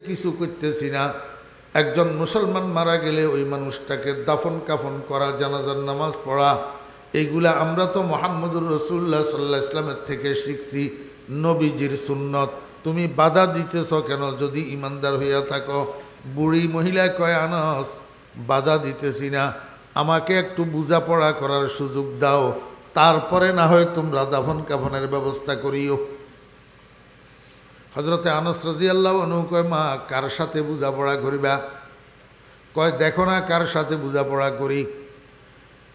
কিছু করতেছি না। একজন মুসলমান মারা গেলে ওই মানুষটাকে দাফন কাফন করা, জানাজার নামাজ পড়া, এইগুলা আমরা তো মুহাম্মদুর রাসূলুল্লাহ সাল্লাল্লাহু আলাইহি ওয়াসাল্লামের থেকে শিখছি, নবীজির সুন্নত। তুমি বাধা দিতেছ কেন? যদি ইমানদার হইয়া থাকো। বুড়ি মহিলা কয়, আনাস বাধা দিতেছি না, আমাকে একটু বোঝাপড়া করার সুযোগ দাও, তারপরে না হয় তোমরা দাফন কাফনের ব্যবস্থা করিও। হজরতে আনস রাদিয়াল্লাহু আনহু কয়, মা কার সাথে বোঝাপড়া করিবা? কয়, দেখো না কার সাথে বোঝাপড়া করি।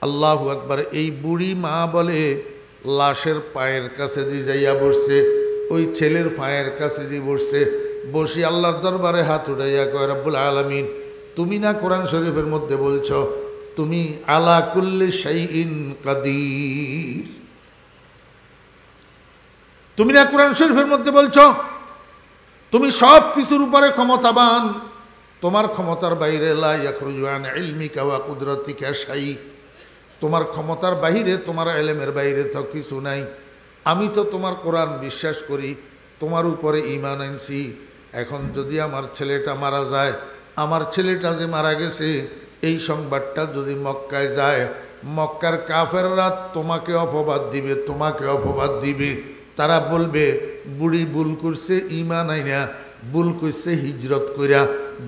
আল্লাহু আকবার। এই বুড়ি মা বলে, লাশের পায়ের কাছে দিয়ে যাইয়া বসছে, ওই ছেলের পায়ের কাছে দিয়ে বসছে, বসি আল্লাহর দরবারে হাত উঠাইয়া কয়, রব্বুল আলামিন, তুমি না কোরআন শরীফের মধ্যে বলছো তুমি আলা কুল্লি শাইইন কাদির, তুমি না কোরআন শরীফের মধ্যে বলছো তুমি সব কিছুর উপরে ক্ষমতাবান, তোমার ক্ষমতার বাইরে লা ইয়াখরুজু আন ইলমিকা ওয়া কুদরাতিকা শাই, তোমার ক্ষমতার বাইরে, তোমার ইলমের বাইরে তো কিছু নাই। আমি তো তোমার কোরআন বিশ্বাস করি, তোমার উপরে ঈমান আনছি। এখন যদি আমার ছেলেটা মারা যায়, আমার ছেলেটা যে মারা গেছে এই সংবাদটা যদি মক্কায় যায়, মক্কার কাফেররা তোমাকে অপবাদ দিবে, তোমাকে অপবাদ দিবে। তারা বলবে বুড়ি ভুল করছে ঈমান আইনা, ভুল করছে হিজরত কইরা।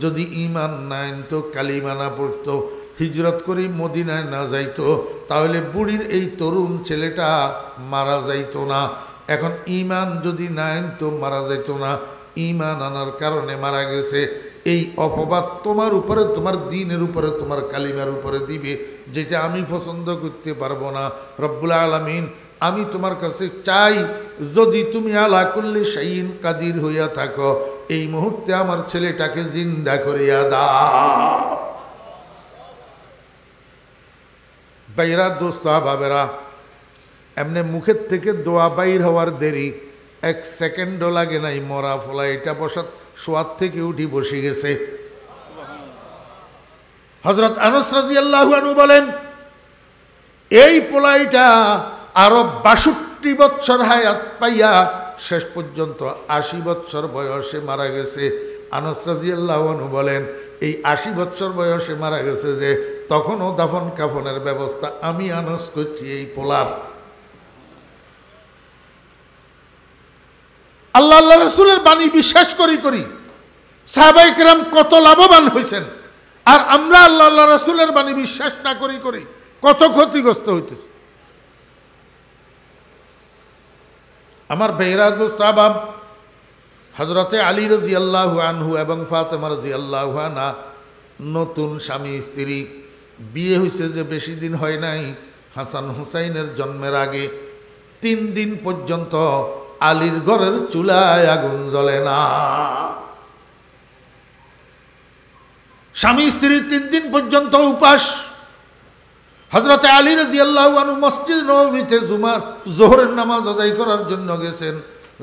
যদি ঈমান না আনতো, কালিমা না পড়তো, হিজরত করি মদিনায় না যাইতো, তাহলে বুড়ির এই তরুণ ছেলেটা মারা যাইতো না। এখন ঈমান যদি না আনতো, মারা যাইতো না। ঈমান আনার কারণে মারা গেছে, এই অপবাদ তোমার উপরে, তোমার দ্বীনের উপরে, তোমার কালিমার উপরে দিবে, যেটা আমি পছন্দ করতে পারবো না। রব্বুল আলামিন, আমি তোমার কাছে চাই, যদি তুমি আলা কুল্লি শাইইন কাদির হইয়া থাকো, এই মুহূর্তে আমার ছেলেটাকে জিন্দা করিয়া দাও। বাইরা দোস্ত বাবেরা, এমনি মুখের থেকে দোয়া বাইর হওয়ার দেরি, 1 সেকেন্ডও লাগে নাই, মরা ফলা এটা বসাত শোয়ার থেকে উঠি বসে গেছে। হযরত আনস রাদিয়াল্লাহু আনহু বলেন, এই পোলাইটা আরো 62 বৎসর হায়াত পাইয়া শেষ পর্যন্ত 80 বৎসর বয়সে মারা গেছে। আনস রাদিয়াল্লাহু আনহু বলেন, এই 80 বৎসর বয়সে মারা গেছে যে, তখনও দাফন কাফনের ব্যবস্থা আমি আনস করছি এই পোলার। আল্লাহ আল্লাহ রাসূলের বাণী বিশ্বাস করি সাহাবায়ে কেরাম কত লাভবান হয়েছেন, আর আমরা আল্লাহ আল্লাহ রাসূলের বাণী বিশ্বাস না করি কত ক্ষতিগ্রস্ত হইতেছে। আমার ভাইরা দোস্ত আহবাব, হযরতে আলী রাদিয়াল্লাহু আনহু এবং ফাতেমা রাদিয়াল্লাহু আনহা নতুন স্বামী স্ত্রী, বিয়ে হয়েছে যে বেশি দিন হয় নাই। হাসান হুসাইনের জন্মের আগে 3 দিন পর্যন্ত আলীর ঘরের চুলায় আগুন জ্বলে না। স্বামী স্ত্রী 3 দিন পর্যন্ত উপাস। হযরতে আলী রাদিয়াল্লাহু আনহু মসজিদ নববীতে জোহরের নামাজ আদায় করার জন্য গেছেন।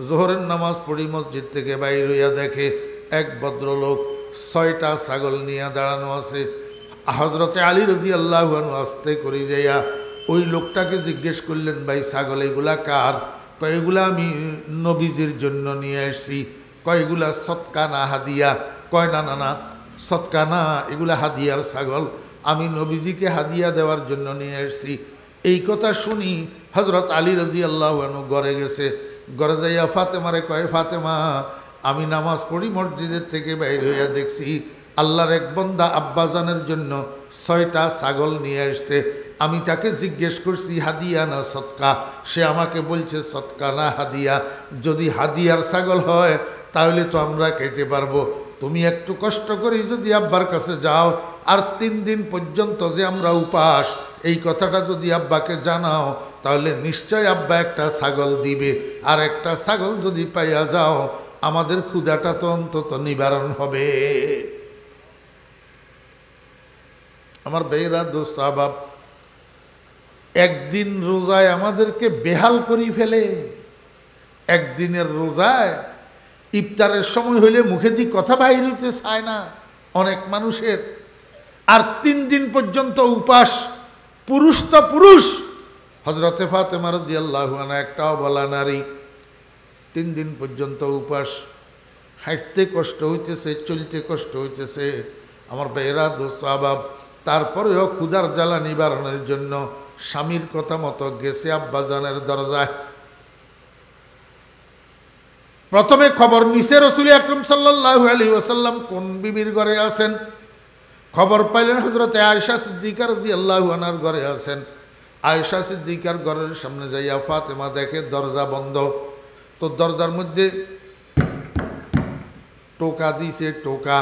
জোহরের নামাজ পড়ি মসজিদ থেকে বাইর হইয়া দেখে এক ভদ্রলোক 6টা ছাগল নিয়ে দাঁড়ানো আছে। হযরতে আলী রাদিয়াল্লাহু আনহু আস্তে করে যাইয়া ওই লোকটাকে জিজ্ঞেস করলেন, ভাই ছাগল এগুলা কার? কয়, এগুলা আমি নবীজির জন্য নিয়ে আসছি। কয়, এগুলা সদকা না হাদিয়া? কয়, না না না, সদকা না, এগুলা হাদিয়ার ছাগল, আমি নবীজিকে হাদিয়া দেওয়ার জন্য নিয়ে আসছি। এই কথা শুনি হযরত আলী রাদিয়াল্লাহু আনহু ঘরে গেছে। ঘরে যাইয়া ফাতেমারে কয়, ফাতেমা, আমি নামাজ পড়ি মসজিদের থেকে বাইর হইয়া দেখছি আল্লাহর এক বান্দা আব্বাজানের জন্য 6টা ছাগল নিয়ে আসছে। আমি তাকে জিজ্ঞেস করছি হাদিয়া না সদকা? সে আমাকে বলছে সদকা না হাদিয়া। যদি হাদিয়ার ছাগল হয় তাহলে তো আমরা খেতে পারবো। তুমি একটু কষ্ট করে যদি আব্বার কাছে যাও, আর 3 দিন পর্যন্ত যে আমরা উপাস, এই কথাটা যদি আব্বাকে জানাও, তাহলে নিশ্চয় আব্বা একটা ছাগল দিবে। আর একটা ছাগল যদি পাইয়া যাও, আমাদের ক্ষুধাটা তো অন্তত নিবারণ হবে। আমার ভাইরা দোস্ত আহবাব, একদিন রোজায় আমাদেরকে বেহাল করে ফেলে। একদিনের রোজায় ইফতারের সময় হইলে মুখে দিয়ে কথা বাইর হইতে চায় না অনেক মানুষের। আর 3 দিন পর্যন্ত উপাস, পুরুষ তো পুরুষ। হযরতে ফাতেমা রাদিয়াল্লাহু আনহা একটাও বলা নারী, 3 দিন পর্যন্ত উপাস। হাঁটতে কষ্ট হইতেছে, চলতে কষ্ট হইতেছে। আমার ভাইয়েরা, দোস্ত আবাব, তারপরেও ক্ষুধার জ্বালা নিবারণের জন্য স্বামীর কথা মতো গেছে আব্বাজানের দরজায়। প্রথমে খবর নিছে রাসূল আকরাম সাল্লাল্লাহু আলাইহি ওয়াসাল্লাম কোন বিবির ঘরে আছেন। খবর পাইলেন হযরতে আয়েশা সিদ্দিকা রাদিয়াল্লাহু আনহার ঘরে আছেন। আয়েশা সিদ্দিকার ঘরের সামনে যাইয়া ফাতেমা দেখে দরজা বন্ধ। তো দরজার মধ্যে টোকা দিছে, টোকা।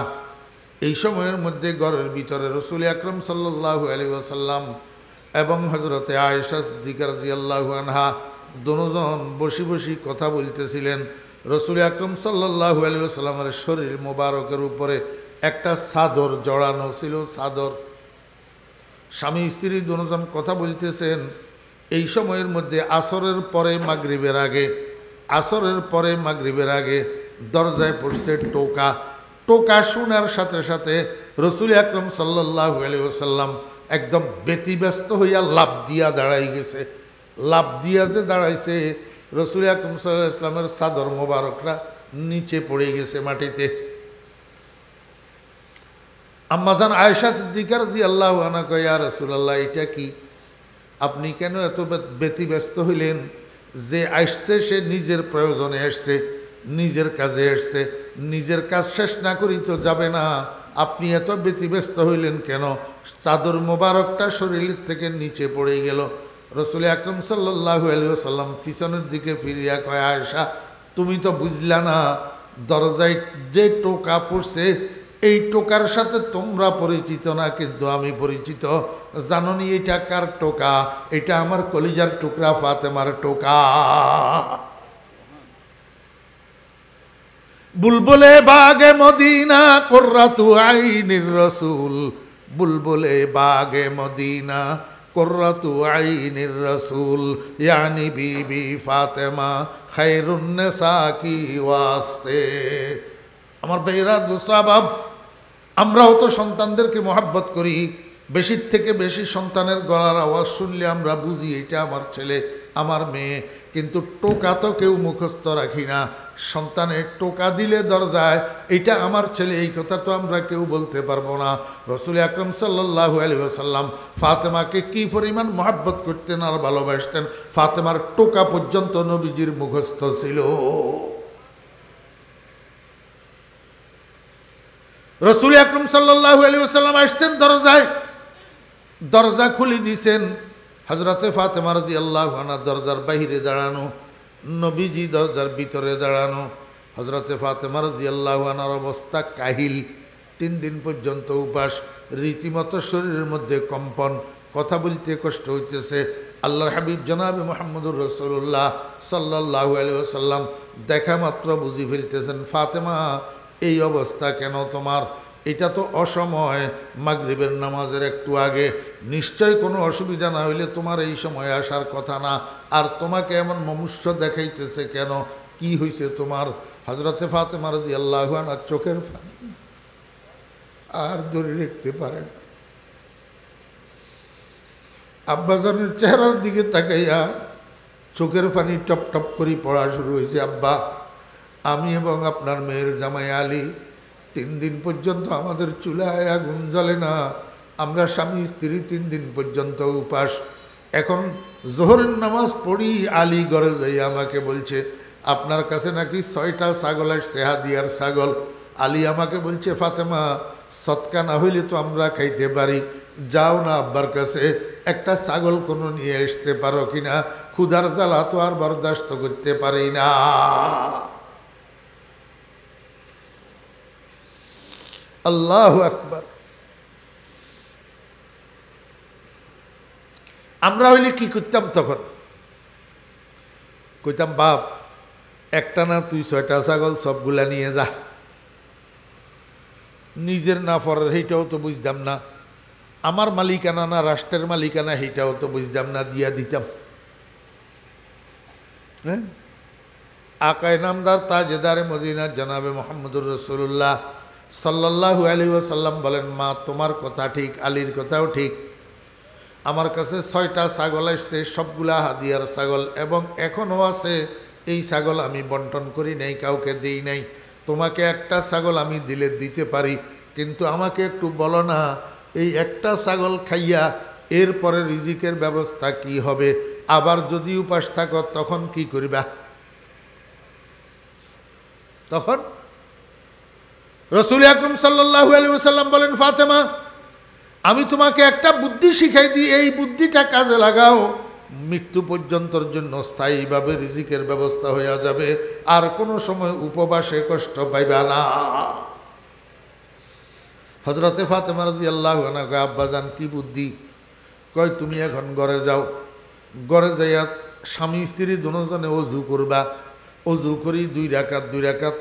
এই সময়ের মধ্যে ঘরের ভিতরে রাসূল আকরাম সাল্লাল্লাহু আলাইহি ওয়াসাল্লাম এবং হযরতে আয়েশা সিদ্দিকা রাদিয়াল্লাহু আনহা দুজন বসে বসে কথা বলতেছিলেন। রাসূল আকরাম সাল্লাল্লাহু আলাইহি ওয়াসাল্লামের শরীর মোবারকের উপরে একটা চাদর জড়ানো ছিল, চাদর। স্বামী স্ত্রী দুজন কথা বলতেছেন। এই সময়ের মধ্যে আসরের পরে মাগরিবের আগে, আসরের পরে মাগরিবের আগে দরজায় পড়ছে টোকা। টোকা শোনার সাথে সাথে রাসূল আকরাম সাল্লাল্লাহু আলাইহি ওয়াসাল্লাম একদম ব্যতিব্যস্ত হইয়া লাফ দিয়া দাঁড়াই গেছে। লাফ দিয়া যে দাঁড়াইছে, রাসূল আকরাম সাল্লাল্লাহু আলাইহি ওয়াসাল্লামের চাদর মোবারকরা নিচে পড়ে গেছে মাটিতে। আম্মাজান আয়েশা সিদ্দিকা রাদিয়াল্লাহু আনহা কয়, ইয়া রাসূলুল্লাহ, এটা কি? আপনি কেন এত ব্যতিব্যস্ত হইলেন? যে আসছে সে নিজের প্রয়োজনে আসছে, নিজের কাজে আসছে, নিজের কাজ শেষ না করি তো যাবে না। আপনি এত ব্যতিব্যস্ত হইলেন কেন? চাদর মোবারকটা শরীর থেকে নিচে পড়ে গেল। রাসূল আকরাম সাল্লাল্লাহু আলাইহি ওয়াসাল্লাম পিছনের দিকে ফিরিয়া কয়, আয়েশা, তুমি তো বুঝলা না, দরজায় যে টোকা পড়ছে এই টোকার সাথে তোমরা পরিচিত না, কিন্তু আমি পরিচিত। জাননি এটা কার টোকা? এটা আমার কলিজার টুকরা ফাতেমার টোকা। বুলবুলে বাগে মদিনা কুররাতু আইনির রাসূল, বুলবুলে বাগে মদিনা কুররাতু আইনির রাসূল, ইয়ানি বিবি ফাতেমা খায়রুন নিসা কি ওয়াস্তে। আমার ভাইরা, দোস্ত আহবাব, আমরাও তো সন্তানদেরকে মহাব্বত করি। বেশির থেকে বেশি সন্তানের গলার আওয়াজ শুনলে আমরা বুঝি এটা আমার ছেলে, আমার মেয়ে। কিন্তু টোকা তো কেউ মুখস্থ রাখি না। সন্তানের টোকা দিলে দরজায় এটা আমার ছেলে, এই কথা তো আমরা কেউ বলতে পারবো না। রাসূল আকরাম সাল্লাল্লাহু আলাইহি ওয়াসাল্লাম ফাতেমাকে কি পরিমাণ মহাব্বত করতেন আর ভালোবাসতেন, ফাতেমার টোকা পর্যন্ত নবীজির মুখস্থ ছিল। রাসূল আকরাম সাল্লাল্লাহু আলাইহি ওয়াসাল্লাম আসছেন দরজায়, দরজা খুলে দিয়েছেন। হযরতে ফাতেমা রাদিয়াল্লাহু আনহা দরজার বাইরে দাঁড়ানো, নবীজি দরজার ভিতরে দাঁড়ানো। হযরতে ফাতেমা রাদিয়াল্লাহু আনহার অবস্থা কাহিল। 3 দিন পর্যন্ত উপাস, রীতিমতো শরীরের মধ্যে কম্পন, কথা বলতে কষ্ট হইতেছে। আল্লাহর হাবিব জনাবে মুহাম্মদুর রাসূলুল্লাহ সাল্লাল্লাহু আলাইহি ওয়াসাল্লাম দেখা মাত্র বুঝি ফেলতেছেন, ফাতেমা এই অবস্থা কেন তোমার? এটা তো অসময়, মাগরিবের নামাজের একটু আগে। নিশ্চয় কোনো অসুবিধা না হইলে তোমার এই সময় আসার কথা না। আর তোমাকে এমন মমুষ্য দেখাইতেছে কেন? কি হয়েছে তোমার? হযরতে ফাতেমা রাদিয়াল্লাহু আনহা চোখের পানি আর ধরে রাখতে পারে না। আব্বাজানের চেহারার দিকে তাকাইয়া চোখের পানি টপ টপ করে পড়া শুরু হয়েছে। আব্বা, আমি এবং আপনার মেয়ের জামাই আলী 3 দিন পর্যন্ত আমাদের চুলায় আগুন জ্বলে না। আমরা স্বামী স্ত্রী 3 দিন পর্যন্ত উপাস। এখন জোহরের নামাজ পড়ি, আলী ঘরে যাই আমাকে বলছে আপনার কাছে নাকি 6টা ছাগল আসছে, হাদিয়ার ছাগল। আলী আমাকে বলছে, ফাতেমা, সৎকা না হইলে তো আমরা খাইতে পারি, যাও না আব্বার কাছে, একটা ছাগল কোনো নিয়ে আসতে পারো কিনা? ক্ষুধার জ্বালা তো আর বরদাস্ত করতে পারি না। আল্লাহু আকবার। আমরা হইলে কি করতাম তখন? কইতাম, বাপ, একটা না তুই 6টা ছাগল সবগুলা নিয়ে যা। নিজের না পরের সেইটাও তো বুঝতাম না, আমার মালিকানা না রাষ্ট্রের মালিকানা সেইটাও তো বুঝতাম না, দিয়া দিতাম। হ্যাঁ, আকায়ে নামদার তাজেদারে মদিনা জনাবে মুহাম্মদুর রাসূলুল্লাহ সাল্লাল্লাহু আলাইহি ওয়াসাল্লাম বলেন, মা তোমার কথা ঠিক, আলীর কথাও ঠিক। আমার কাছে 6টা ছাগল আসছে, সবগুলা হাদিয়ার ছাগল, এবং এখনও আছে। এই ছাগল আমি বন্টন করি নাই, কাউকে দিই নাই। তোমাকে একটা ছাগল আমি দিলে দিতে পারি, কিন্তু আমাকে একটু বলো না এই একটা ছাগল খাইয়া এরপরে রিজিকের ব্যবস্থা কি হবে, আবার যদি উপাস থাকো তখন কি করিবা? তখন রাসূল আকরাম সাল্লাল্লাহু আলাইহি ওয়াসাল্লাম বলেন, ফাতেমা আমি তোমাকে একটা বুদ্ধি শিখাই দিই, এই বুদ্ধিটা কাজে লাগাও, মৃত্যু পর্যন্তর জন্য স্থায়ীভাবে রিজিকের ব্যবস্থা হয়ে যাবে, আর কোনো সময় উপবাসে কষ্ট পাইবা না। হযরতে ফাতেমা রাদিয়াল্লাহু আনহা কয়, আব্বাজান কি বুদ্ধি? কয় তুমি এখন ঘরে যাও, ঘরে যাইয়া স্বামী স্ত্রী দুজনে অজু করবা, অজু করি দুই রাকাত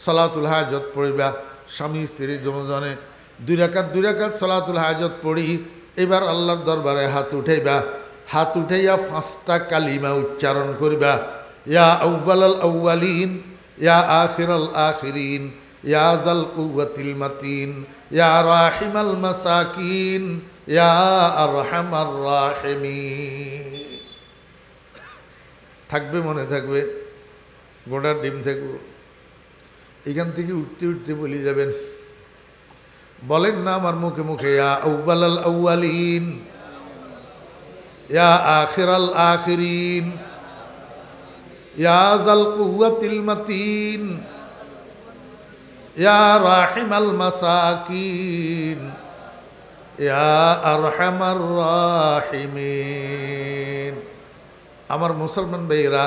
সালাতুল হাজত পড়িবা, স্বামী স্ত্রী দুজনে দুই রাকাত সালাতুল হাজত পড়ি এবার আল্লাহর দরবারে হাত উঠাইবা, হাত উঠাইয়া 5টা কালিমা উচ্চারণ করিবা, ইয়া আউয়ালাল আউয়ালিন, ইয়া আখিরাল আখিরিন, ইয়া যাল কুওয়াতিল মাতিন, ইয়া রাহিমাল মাসাকিন, ইয়া আরহামার রাহিমিন। থাকবে, মনে থাকবে, গোটার ডিম থাকবে। এখান থেকে উঠতে উঠতে বলে যাবেন, বলেন না আমার মুখে মুখে, ইয়া আউয়ালাল আউয়ালিন, ইয়া আখিরাল আখিরিন, ইয়া যাল কুওয়াতিল মাতিন, ইয়া রাহিমাল মাসাকিন, ইয়া আরহামার রাহিমিন। আমার মুসলমান ভাইয়েরা,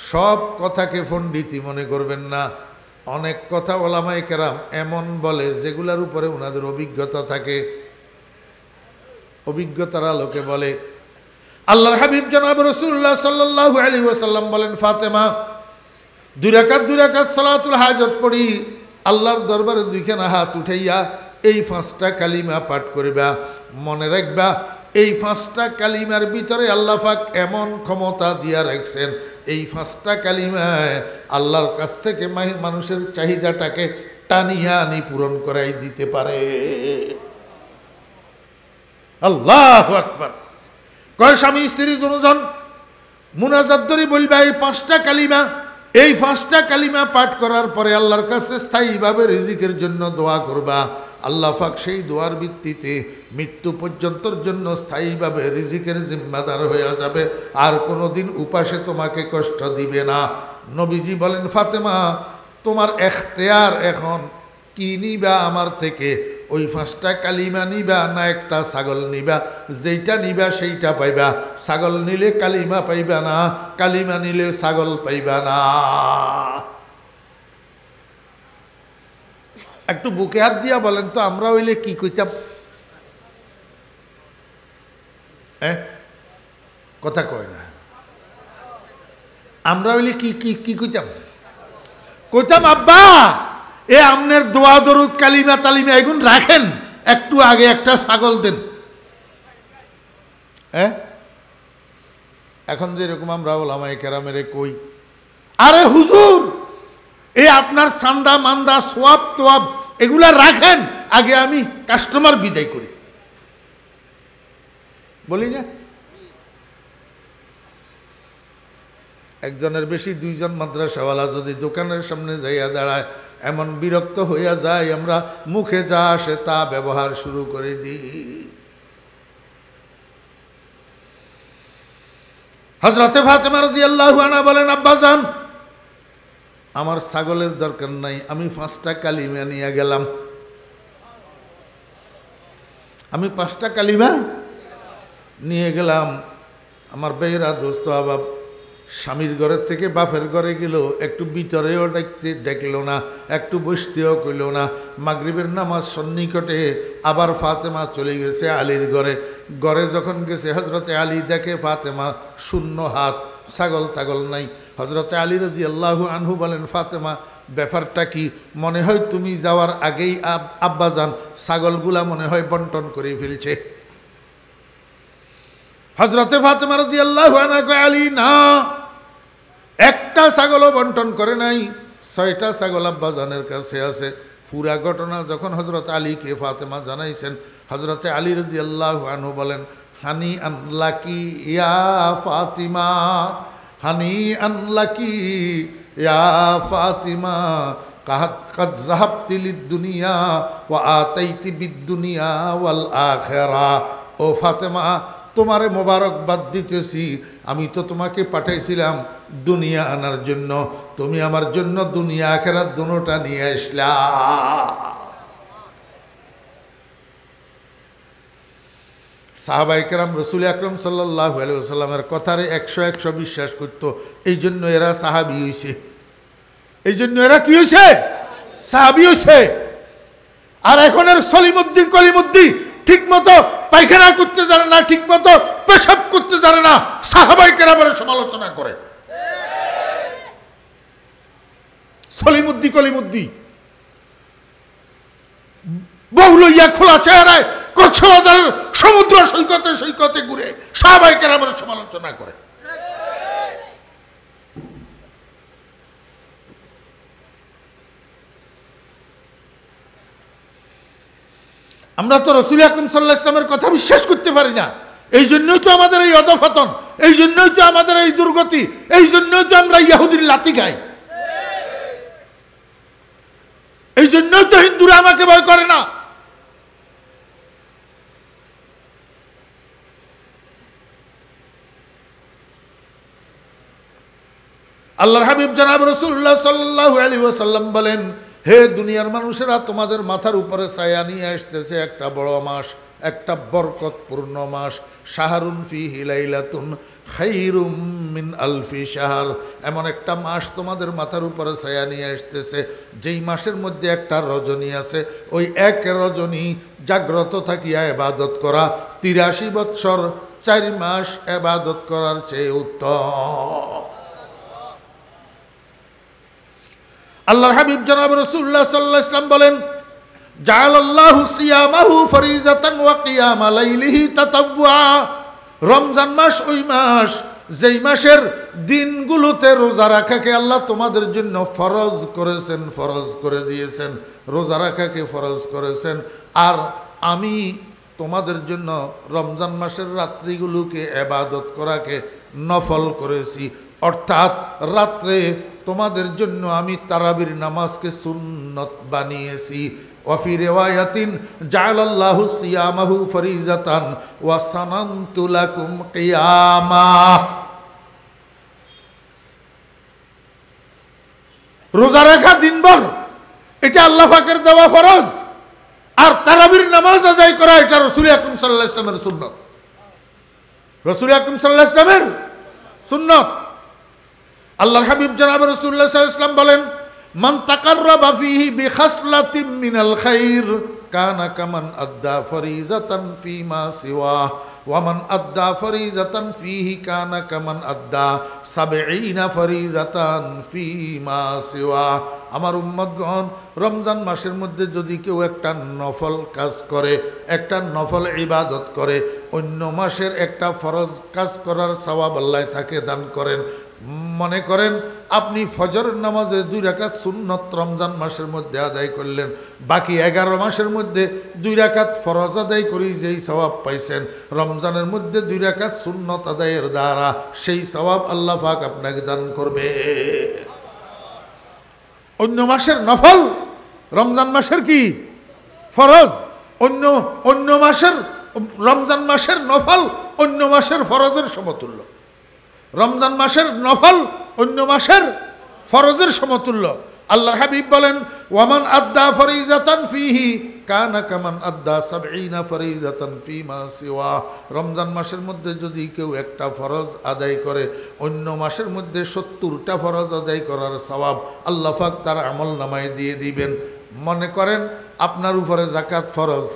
সব কথাকে পণ্ডিতি মনে করবেন না। অনেক কথা ওলামায়ে কেরাম এমন বলে যেগুলার উপরে ওনাদের অভিজ্ঞতা থাকে, অভিজ্ঞতার আলোকে বলে। আল্লাহর হাবিব জনাব রাসূলুল্লাহ সাল্লাল্লাহু আলাইহি ওয়াসাল্লাম বলেন, ফাতেমা দুই রাকাত সালাতুল হাজত পড়ি আল্লাহর দরবারে দুইখানা হাত উঠাইয়া এই 5টা কালিমা পাঠ করিবা। মনে রাখবা এই 5টা কালিমার ভিতরে আল্লাহ পাক এমন ক্ষমতা দিয়া রাখছেন, এই 5টা কালিমায় আল্লাহর কাছ থেকে মানুষের চাহিদাটাকে টানিয়া আনি পূরণ করাই দিতে পারে। আল্লাহু আকবার। কয় স্বামী স্ত্রী দুজন মুনাজাত ধরে বলবা এই 5টা কালিমা, এই 5টা কালিমা পাঠ করার পরে আল্লাহর কাছে স্থায়ীভাবে রিজিকের জন্য দোয়া করবা। আল্লাহ পাক সেই দোয়ার ভিত্তিতে মৃত্যু পর্যন্তর জন্য স্থায়ীভাবে রিজিকের জিম্মাদার হয়ে যাবে, আর কোনোদিন উপাসে তোমাকে কষ্ট দিবে না। নবীজি বলেন, ফাতেমা তোমার এখতিয়ার এখন, কি নিবা আমার থেকে? ওই 5টা কালিমা নিবা না একটা ছাগল নিবা? যেইটা নিবা সেইটা পাইবা। ছাগল নিলে কালিমা পাইবা না, কালিমা নিলে ছাগল পাইবা না। একটু বুকে হাত দিয়া বলেন তো, আমরা হইলে কি কইতাম? কথা কয় না। আমরা হইলে কি কি কি কইতাম? কইতাম, আব্বা এ আমনের দোয়া দরুদ কালিমা তালিমা এগুন রাখেন, একটু আগে একটা ছাগল দেন। এখন যেরকম আমরা ওলামায়ে কেরামেরে কই, আরে হুজুর এ আপনার চান্দা মান্দা সোয়াব তোয়াব এগুলা রাখেন, আগে আমি কাস্টমার বিদায় করি, বলি না? একজনের বেশি 2জন মাদ্রাসাওয়ালা যদি দোকানের সামনে যাইয়া দাঁড়ায়, এমন বিরক্ত হইয়া যায় আমরা মুখে যা আসে তা ব্যবহার শুরু করে দিই। হযরতে ফাতেমা রাদিয়াল্লাহু আনহা বলেন, আব্বাজান আমার ছাগলের দরকার নাই, আমি 5টা কালিমা নিয়ে গেলাম, আমি 5টা কালিমা নিয়ে গেলাম। আমার বেহরা দোস্ত আবাব স্বামীর ঘরের থেকে বাপের ঘরে গেল, একটু ভিতরেও দেখলো না, একটু বসতেও কইল না। মাগরিবের নামাজ সন্নিকটে আবার ফাতেমা চলে গেছে আলীর ঘরে। ঘরে যখন গেছে হযরতে আলী দেখে ফাতেমা শূন্য হাত, ছাগল তাগল নাই। হযরতে আলী রাদিয়াল্লাহু আনহু বলেন, ফাতেমা ব্যাপারটা কি? মনে হয় তুমি যাওয়ার আগেই আব্বাজান ছাগলগুলা মনে হয় বন্টন করে ফেলছে। হযরতে ফাতেমা রাদিয়াল্লাহু আনহা কয়, আলী না, একটা ছাগলও বন্টন করে নাই, 6টা ছাগল আব্বাজানের কাছে আছে। পুরা ঘটনা যখন হযরত আলীকে ফাতেমা জানাইছেন, হযরতে আলী রাদিয়াল্লাহু আনহু বলেন, হানি আনলাকি ইয়া ফাতিমা, হানি আনলাকি ইয়া ফাতিমা, কাদ যাহাবতি লিদ-দুনিয়া ওয়া আতাইতি বিদ-দুনিয়া ওয়াল আখিরা। ও ফাতেমা, তোমারে মোবারকবাদ দিতেছি, আমি তো তোমাকে পাঠাইছিলাম দুনিয়া আনার জন্য, তুমি আমার জন্য দুনিয়া আখিরাত দুটোটা নিয়ে আসলা। সাহাবায়ে কেরাম রাসূল আকরাম সাল্লাল্লাহু আলাইহি ওয়াসাল্লামের কথারে 100 বিশ্বাস করত। এই জন্য এরা সাহাবী হইছে, এই জন্য এরা কি হইছে? সাহাবী হইছে। আর এখনের সলিমউদ্দিন কলিমউদ্দিন ঠিক মতো পায়খানা করতে জানে না, ঠিক মতো পেশাব করতে জানে না, সাহাবায়ে কেরামের সমালোচনা করে। সলিমউদ্দিন কলিমউদ্দিন বউ লইয়া খোলা চেহারায় কক্সবাজারের সমুদ্র সৈকতে সৈকতে ঘুরে সাহাবায়ে কেরামের সমালোচনা করে। আমরা তো রাসূল আকরাম সাল্লাল্লাহু আলাইহি ওয়াসাল্লামের কথা বিশ্বাস করতে পারি না। এই জন্যই তো আমাদের এই অধঃপতন, এই জন্যই তো আমাদের এই দুর্গতি, এই জন্যই তো আমরা ইহুদির লাথি খাই, এই জন্যই তো হিন্দুরা আমাকে ভয় করে না। আল্লাহর হাবিব জনাব রাসূলুল্লাহ সাল্লাল্লাহু আলাইহি ওয়াসাল্লাম বলেন, হে দুনিয়ার মানুষেরা, তোমাদের মাথার উপরে ছায়া নিয়ে আসতেছে একটা বড় মাস, একটা বরকতপূর্ণ মাস। শাহরুন ফিহি লাইলাতুন খায়রুম মিন আলফি শাহর। এমন একটা মাস তোমাদের মাথার উপরে ছায়া নিয়ে আসতেছে, যেই মাসের মধ্যে একটা রজনী আছে, ওই এক রজনী জাগ্রত থাকিয়া ইবাদত করা 83 বৎসর 4 মাস ইবাদত করার চেয়ে উত্তম। আল্লাহর হাবিব জনাব রাসূলুল্লাহ সাল্লাল্লাহু আলাইহি ওয়াসাল্লাম বলেন, জাআলাল্লাহু সিয়ামাহু ফরিজাতান ওয়া কিয়ামা লাইলিহি তাতাওয়া। রমজান মাস ওই মাস যেই মাসের দিনগুলোতে রোজা রাখাকে আল্লাহ তোমাদের জন্য ফরজ করেছেন, ফরজ করে দিয়েছেন, রোজা রাখাকে ফরজ করেছেন। আর আমি তোমাদের জন্য রমজান মাসের রাত্রিগুলোকে ইবাদত করাকে নফল করেছি। অর্থাৎ রাত্রে তোমাদের জন্য আমি তারাবির নামাজকে সুন্নত বানিয়েছি। ওয়াফি রিওয়ায়াতিন জাআলাল্লাহু সিয়ামাহু ফরিজাতান ওয়া সানানতু লাকুম কিয়ামা। রোজা রাখা দিনভর এটা আল্লাহ পাকের দেওয়া ফরজ, আর তারাবির নামাজ আদায় করা এটা রাসূল আকরাম সাল্লাল্লাহু আলাইহি ওয়াসাল্লামের সুন্নাত, রাসূল আকরাম সাল্লাল্লাহু আলাইহি ওয়াসাল্লামের সুন্নাত। আল্লাহর হাবিব জনাব রাসূলুল্লাহ সাল্লাল্লাহু আলাইহি ওয়াসাল্লাম বলেন, মান তাকাররাবা ফীহি বিখাসলাতিন মিনাল খাইর কানা কামান আদ্দা ফরিজাতান ফীমা সিওয়া ওয়া মান আদ্দা ফরিজাতান ফীহি কানা কামান আদ্দা 70 ফরিজাতান ফীমা সিওয়া। আমার উম্মতগণ, রমজান মাসের মধ্যে যদি কেউ একটা নফল কাজ করে, একটা নফল ইবাদত করে, অন্য মাসের একটা ফরজ কাজ করার সওয়াব আল্লাহ তাকে দান করেন। মনে করেন আপনি ফজর নামাজে 2 রাকাত সুন্নত রমজান মাসের মধ্যে আদায় করলেন, বাকি 11 মাসের মধ্যে 2 রাকাত ফরজ আদায় করি যেই সওয়াব পাইছেন, রমজানের মধ্যে 2 রাকাত সুন্নত আদায়ের দ্বারা সেই সওয়াব আল্লাহ পাক আপনাকে দান করবে। অন্য মাসের নফল রমজান মাসের কি ফরজ, অন্য মাসের রমজান মাসের নফল অন্য মাসের ফরজের সমতুল্য। রমজান মাসের নফল অন্য মাসের ফরজের সমতুল্য। আল্লাহর হাবিব বলেন, ওয়ামান আদ্দা ফরিজাতান ফীহি কানা কামান আদ্দা 70 ফরিজাতান ফীমা সিওয়া। রমজান মাসের মধ্যে যদি কেউ একটা ফরজ আদায় করে, অন্য মাসের মধ্যে 70টা ফরজ আদায় করার সওয়াব আল্লাহ পাক তার আমলনামায় দিয়ে দিবেন। মনে করেন আপনার উপরে যাকাত ফরজ,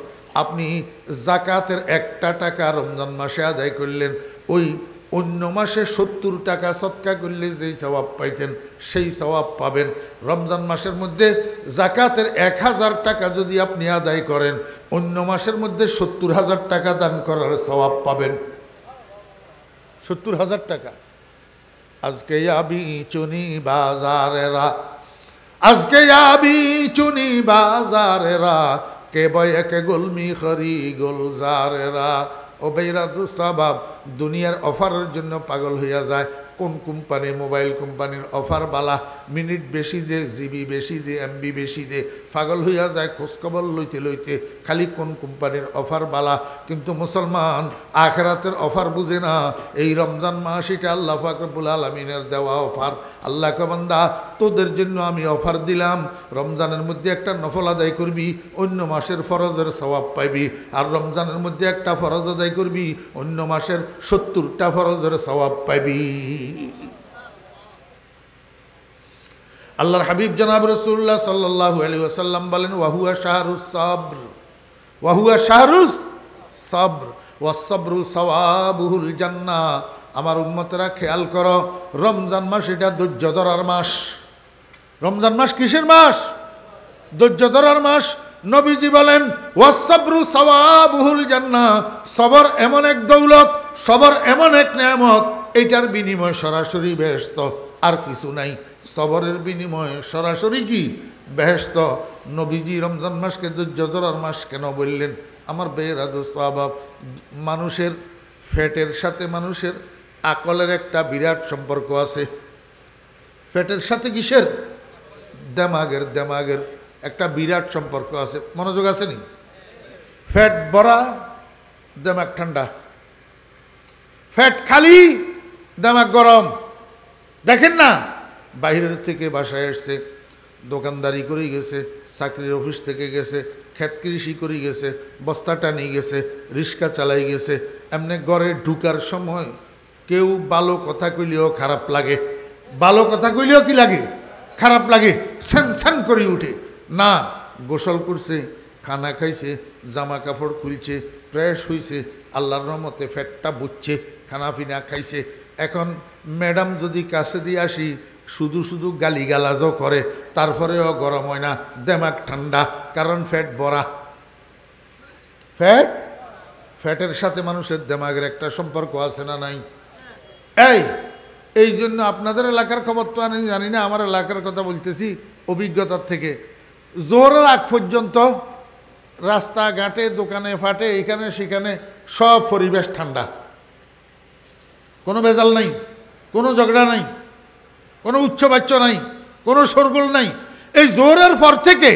আপনি যাকাতের 1টা টাকা রমজান মাসে আদায় করলেন, ওই অন্য মাসে 70 টাকা সদকা করলে যেই সওয়াব পাইতেন সেই সওয়াব পাবেন। রমজান মাসের মধ্যে যাকাতের 1000 টাকা যদি আপনি আদায় করেন, অন্য মাসের মধ্যে 70,000 টাকা দান করার সওয়াব পাবেন। 70,000 টাকা। আজকে আবি চুনি বাজারেরা, আজকে আবি চুনি বাজারেরা, কে বয়ে কে গুলমি খরি গুলজারেরা। ও বেইরা দুস্তাবাব দুনিয়ার অফারের জন্য পাগল হইয়া যায়, কোন কোম্পানি মোবাইল কোম্পানির অফার বালা, মিনিট বেশি দে, জিবি বেশি দে, এমবি বেশি দে, পাগল হইয়া যায় খোঁজখবর লইতে লইতে, খালি কোন কোম্পানির অফার বালা। কিন্তু মুসলমান আখিরাতের অফার বুঝে না। এই রমজান মাস এটা আল্লাহ পাক রব্বুল আলামিনের দেওয়া অফার। আল্লাহ কে বান্দা তোদের জন্য আমি অফার দিলাম, রমজানের মধ্যে একটা নফল আদায় করবি, অন্য মাসের ফরজের সওয়াব পাইবি। আর রমজানের মধ্যে একটা ফরজ আদায় করবি, অন্য মাসের 70টা ফরজের সওয়াব পাইবি। আল্লাহর হাবিব জনাব রাসূলুল্লাহ সাল্লাল্লাহু আলাইহি ওয়াসাল্লাম বলেন, ওয়াহুয়া শাহরুস সাবর, ওয়াহুয়া শাহরুস সাবর ওয়াসসাবরু সাওয়াবুহুল জান্নাহ। আমার উম্মতেরা খেয়াল করো, রমজান মাস এটা ধৈর্য ধরার মাস। রমজান মাস কিসের মাস? ধৈর্য ধরার মাস। নবীজি বলেন, ওয়াসসাবরু সাওয়াবুহুল জান্নাহ, সবর এমন এক দৌলত, সবর এমন এক নেয়ামত, এটার বিনিময় সরাসরি বেহেশত, আর কিছু নাই। সবরের বিনিময়ে সরাসরি কি? বেহেশত। নবীজি রমজান মাসকে ধৈর্য ধরার মাস কেন বললেন? আমার বেয়েরা দোস্ত আবাব, মানুষের ফ্যাটের সাথে মানুষের আকলের একটা বিরাট সম্পর্ক আছে। ফ্যাটের সাথে কিসের? দেমাগের, দেমাগের একটা বিরাট সম্পর্ক আছে। মনোযোগ আছে নি? ফ্যাট ভরা, দেমাগ ঠান্ডা। ফ্যাট খালি, দেমাগ গরম। দেখেন না, বাইরের থেকে বাসায় এসছে, দোকানদারি করে গেছে, চাকরির অফিস থেকে গেছে, ক্ষেত কৃষি করে গেছে, বস্তা টানি গেছে, রিক্সা চালাই গেছে, এমনি ঘরে ঢুকার সময় কেউ ভালো কথা কইলেও খারাপ লাগে। ভালো কথা কইলেও কি লাগে? খারাপ লাগে, ছ্যান ছ্যান করে উঠে। না, গোসল করছে, খানা খাইছে, জামা কাপড় খুলছে, ফ্রেশ হইছে, আল্লাহর রহমতে ফ্যাটটা বুঝছে, খানা পিনা খাইছে। এখন ম্যাডাম যদি কাছে দিয়ে আসি, শুধু শুধু গালিগালাজও করে, তারপরেও গরম হয় না, দেমাগ ঠান্ডা, কারণ ফ্যাট ভরা। ফ্যাটের সাথে মানুষের দেমাগের একটা সম্পর্ক আছে না নাই? এই জন্য আপনাদের এলাকার খবর তো আমি জানি না, আমার এলাকার কথা বলতেছি অভিজ্ঞতার থেকে। জোহরের আগ পর্যন্ত রাস্তাঘাটে, দোকানে ফাটে, এখানে সেখানে সব পরিবেশ ঠান্ডা, কোনো ভেজাল নাই, কোনো ঝগড়া নাই, কোনো উচ্চবাচ্য নাই, কোনো শোরগোল নাই। এই জোহরের পর থেকে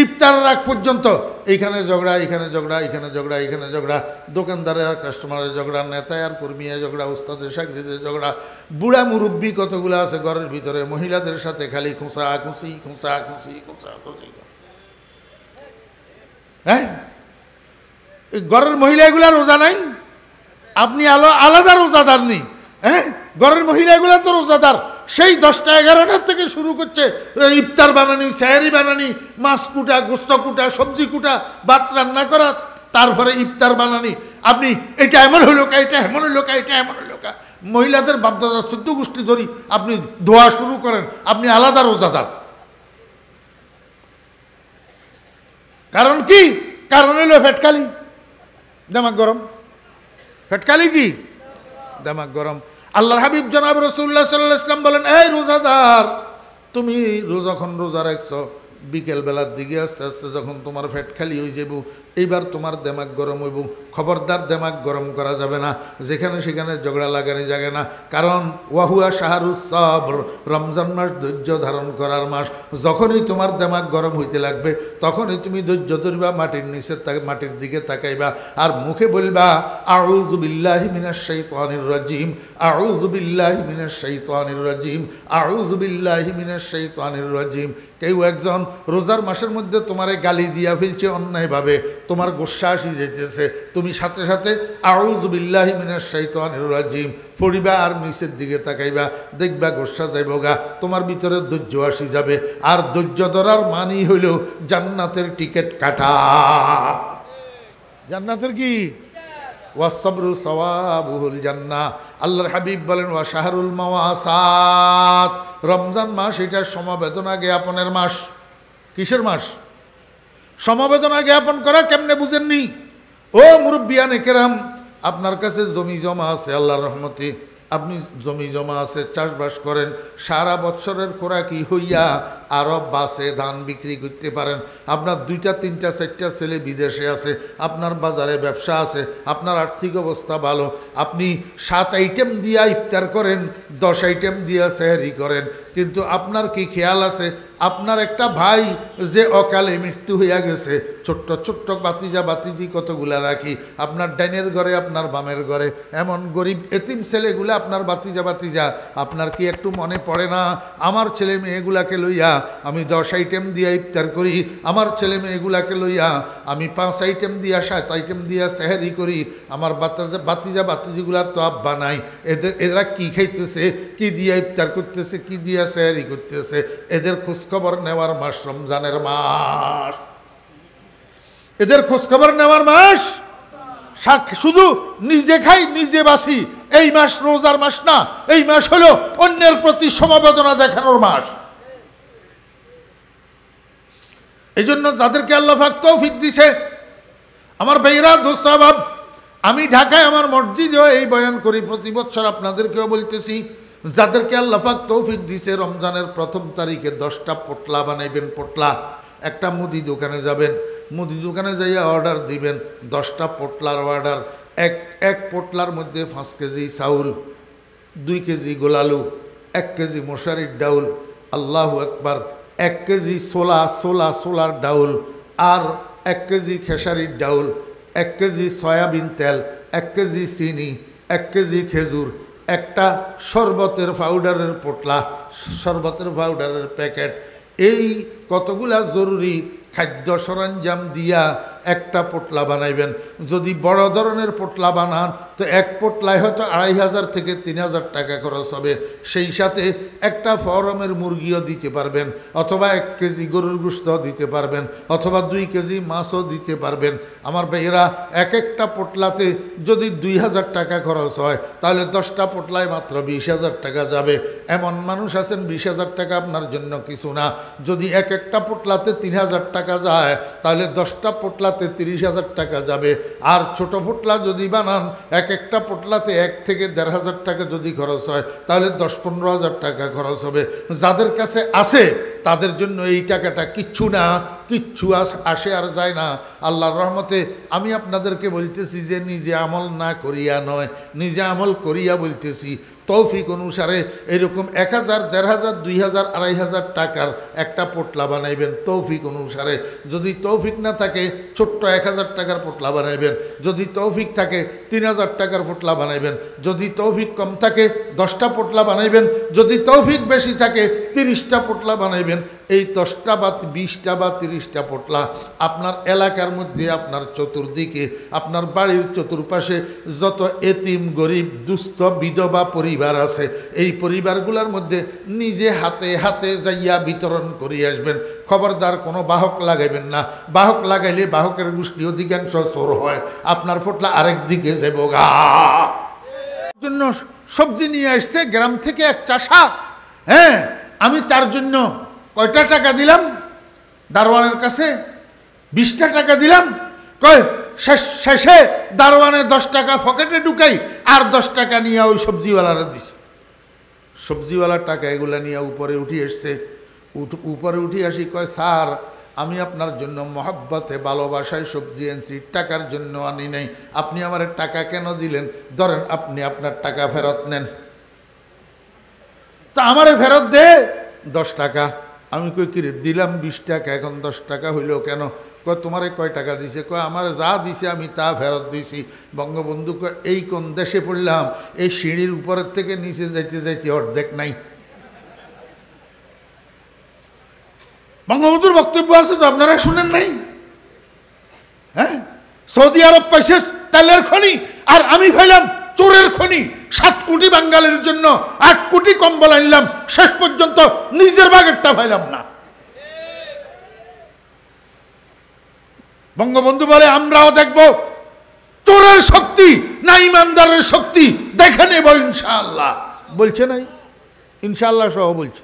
ইফতারের আগ পর্যন্ত এইখানে ঝগড়া, এখানে ঝগড়া, এখানে ঝগড়া, এখানে ঝগড়া, দোকানদারের আর কাস্টমারের ঝগড়া, নেতায় আর কর্মীর ঝগড়া, উস্তাদের চাকরিদের ঝগড়া, বুড়া মুরব্বী কতগুলো আছে ঘরের ভিতরে, মহিলাদের সাথে খালি খুঁচা খুঁচি, খুঁচা খুঁচি, খুঁচা খুঁচি। হ্যাঁ, এই ঘরের মহিলাগুলা রোজা নাই? আপনি আলাদা রোজাদার নেই? হ্যাঁ, ঘরের মহিলাগুলা তো রোজাদার। সেই 10টা 11টার থেকে শুরু করছে ইফতার বানানি, সাহারি বানানি, মাছ কুটা, গোস্ত কুটা, সবজি কুটা, ভাত রান্না করা, তারপরে ইফতার বানানি। আপনি এটা এমন হইল কা, এটা এমন হইল কা, এটা এমন হইল কা। মহিলাদের বাপদাদা 14 গোষ্ঠী ধরি আপনি ধোয়া শুরু করেন, আপনি আলাদা রোজাদার। কারণ কি? কারণ হইল ফেটকালি, দেমাগ গরম। ফেটকালি কি? দেমাগ গরম। আল্লাহর হাবিব জনাব রাসূলুল্লাহ সাল্লাল্লাহু আলাইহি ওয়াসাল্লাম বলেন, এই রোজাদার, তুমি যখন রোজা রাখছো, বিকেল বেলার দিকে আস্তে আস্তে যখন তোমার ফ্যাট খালি হয়ে যাব, এইবার তোমার দেমাগ গরম হইব। খবরদার, দেমাগ গরম করা যাবে না, যেখানে সেখানে ঝগড়া লাগানি যাবে না। কারণ ওয়াহুয়া শাহরুস সাবর, রমজান মাস ধৈর্য ধারণ করার মাস। যখনই তোমার দেমাগ গরম হইতে লাগবে, তখনই তুমি ধৈর্য ধরবা, মাটির নিচে মাটির দিকে তাকাইবা, আর মুখে বলবা, আউযু বিল্লাহি মিনাশ শাইতানির রাজিম, আউযু বিল্লাহি মিনাশ শাইতানির রাজিম, আউযু বিল্লাহি মিনাশ শাইতানির রাজিম। কেউ একজন রোজার মাসের মধ্যে তোমারে গালি দিয়া ফেলছে অন্যায়ভাবে, তোমার গোস্বা আসি যেতেছে, তুমি সাথে সাথে আউযু বিল্লাহি মিনাশ শাইতানির রাজিম পড়িবা, আর নিচের দিকে তাকাইবা, দেখবা গোস্বা যাইবগা, তোমার ভিতরে ধৈর্য আসি যাবে। আর ধৈর্য ধরার মানি হইল জান্নাতের টিকিট কাটা। জান্নাতের কি? ওয়াসসাবরু সাওয়াবুহুল জান্নাহ। আল্লাহর হাবিব বলেন, ওয়া শাহরুল মাওয়াসাত, রমজান মাস এটা সমবেদনা জ্ঞাপনের মাস। কিসের মাস? সমবেদনা জ্ঞাপন করা কেমনে বুঝেননি? ও মুরব্বিয়ানে কেরাম, আপনার কাছে জমি জমা আছে, আল্লাহর রহমতে আপনি জমি জমা আছে, চাষবাস করেন, সারা বছরের খোরাকি হইয়া আরও বাসে ধান বিক্রি করতে পারেন। আপনার 2টা 3টা 4টা ছেলে বিদেশে আছে, আপনার বাজারে ব্যবসা আছে, আপনার আর্থিক অবস্থা ভালো, আপনি 7 আইটেম দিয়া ইফতার করেন, 10 আইটেম দিয়া সেহরি করেন, কিন্তু আপনার কি খেয়াল আছে আপনার একটা ভাই যে অকালে মৃত্যু হইয়া গেছে, ছোট্ট ছোট্ট বাতিজা বাতিজি কতগুলা রাখি, আপনার ডাইনের ঘরে আপনার বামের ঘরে, এমন গরিব এতিম ছেলেগুলা আপনার বাতিজা বাতিজা, আপনার কি একটু মনে পড়ে না আমার ছেলে মেয়েগুলাকে লইয়া আমি 10 আইটেম দিয়া ইফতার করি, আমার ছেলে মেয়েগুলাকে লইয়া আমি 5 আইটেম দিয়া 7 আইটেম দিয়া সেহরি করি, আমার বাতিজা বাতিজিগুলার তো আব্বা নাই, এরা কি খাইতেছে, কি দিয়া ইফতার করতেছে, কি দিয়া সেহরি করতেছে, এদের খোঁজখবর নেওয়ার মাস রমজানের মাস, এদের খোঁজখবর নেওয়ার মাস। শুধু নিজে খাই নিজে বাসি এই মাস রোজার মাস না, এই মাস হলো অন্যের প্রতি সমবেদনা দেখানোর মাস। এই জন্য যাদেরকে আল্লাহ পাক তৌফিক দিছে, আমার ভাইরা দোস্ত আহবাব, আমি ঢাকায় আমার মসজিদেও এই বয়ান করি, প্রতি বছর আপনাদেরকেও বলতেছি, যাদেরকে আল্লাহ পাক তৌফিক দিছে রমজানের 1ম তারিখে 10টা পোটলা বানাইবেন। পোটলা, একটা মুদি দোকানে যাবেন, মুদি দোকানে যাইয়া অর্ডার দিবেন 10টা পোটলার অর্ডার, এক পোটলার মধ্যে 5 কেজি চাউল, 2 কেজি গোলালু, 1 কেজি মশারির ডাউল, আল্লাহু আকবার, 1 কেজি সোলার ডাউল, আর 1 কেজি খেসারির ডাউল, 1 কেজি সয়াবিন তেল, 1 কেজি চিনি, 1 কেজি খেজুর, একটা শরবতের পাউডারের পোটলা, শরবতের পাউডারের প্যাকেট, এই কতগুলা জরুরি খাদ্য সরঞ্জাম দিয়া একটা পোটলা বানাইবেন। যদি বড় ধরনের পোটলা বানান তো এক পোটলায় হয়তো 2500 থেকে 3000 টাকা খরচ হবে, সেই সাথে একটা ফরমের মুরগিও দিতে পারবেন, অথবা 1 কেজি গরুর গোশত দিতে পারবেন, অথবা 2 কেজি মাছও দিতে পারবেন। আমার ভাইয়েরা, একটা পোটলাতে যদি 2000 টাকা খরচ হয় তাহলে 10টা পোটলায় মাত্র 20,000 টাকা যাবে। এমন মানুষ আছেন 20,000 টাকা আপনার জন্য কিছু না। যদি একটা পোটলাতে 3000 টাকা যায় তাহলে 10টা পোটলাতে 30,000 টাকা যাবে। আর ছোট পোটলা যদি বানান, একটা পোটলাতে 1 থেকে 1,500 টাকা যদি খরচ হয় তাহলে 10-15,000 টাকা খরচ হবে। যাদের কাছে আছে তাদের জন্য এই টাকাটা কিচ্ছু না, কিচ্ছু আসে আর যায় না। আল্লাহর রহমতে আমি আপনাদেরকে বলতেছি যে নিজে আমল না করিয়া নয়, নিজে আমল করিয়া বলতেছি, তৌফিক অনুসারে এরকম 1000, 1500, 2000, 2500 টাকার একটা পোটলা বানাইবেন তৌফিক অনুসারে। যদি তৌফিক না থাকে ছোট্ট 1000 টাকার পোটলা বানাইবেন, যদি তৌফিক থাকে 3000 টাকার পোটলা বানাইবেন, যদি তৌফিক কম থাকে 10টা পোটলা বানাইবেন, যদি তৌফিক বেশি থাকে 30টা পোটলা বানাইবেন। এই 10টা বা 20টা বা 30টা পোটলা আপনার এলাকার মধ্যে, আপনার চতুর্দিকে, আপনার বাড়ির চতুর্পাশে যত এতিম গরিব দুস্থ বিধবা পরিবার আছে, এই পরিবারগুলোর মধ্যে নিজে হাতে হাতে যাইয়া বিতরণ করিয়ে আসবেন। খবরদার কোনো বাহক লাগাইবেন না, বাহক লাগাইলে বাহকের গোষ্ঠী অধিকাংশ চোর হয়, আপনার পোটলা আরেক দিকে যাব গা। জন্য সবজি নিয়ে আসছে গ্রাম থেকে এক চাষা, হ্যাঁ, আমি তার জন্য কয়টা টাকা দিলাম দারোয়ানের কাছে? 20টা টাকা দিলাম। কয় শেষে দারোয়ানে 10 টাকা পকেটে ঢুকাই আর 10 টাকা নিয়ে ওই সবজিওয়ালারা দিছে। সবজিওয়ালার টাকা এগুলা নিয়ে উপরে উঠে এসছে। উপরে উঠে আসি, কয় স্যার, আমি আপনার জন্য মহব্বতে ভালোবাসায় সবজি আনছি, টাকার জন্য আনি নাই, আপনি আমার টাকা কেন দিলেন? ধরেন আপনি আপনার টাকা ফেরত নেন। তা আমারে ফেরত দে 10 টাকা। আমি কই কি রে, দিলাম 20 টাকা, এখন 10 টাকা হইল কেন? কয় তোমারে কয় টাকা দিছে? কয় আমার যা দিছে আমি তা ফেরত দিছি। বঙ্গবন্ধু কয় এই কোন দেশে পড়লাম, এই সিঁড়ির উপরের থেকে নিচে যাইতে যাইতে অর্ধেক নাই। বঙ্গবন্ধুর বক্তব্য আছে তো, আপনারা শুনেন নাই? হ্যাঁ, সৌদি আরব পাইছে তেলের খনি, আর আমি ভাইলাম চোরের খনি। 7 কোটি বাঙালির জন্য 8 কোটি কম্বল আনলাম, শেষ পর্যন্ত নিজের বাগেরটা ভাইলাম না। বঙ্গবন্ধু বলে আমরাও দেখব চোরের শক্তি না ইমানদারের শক্তি, দেখে নেব ইনশাআল্লাহ। বলছে নাই? ইনশাআল্লাহ সহ বলছে।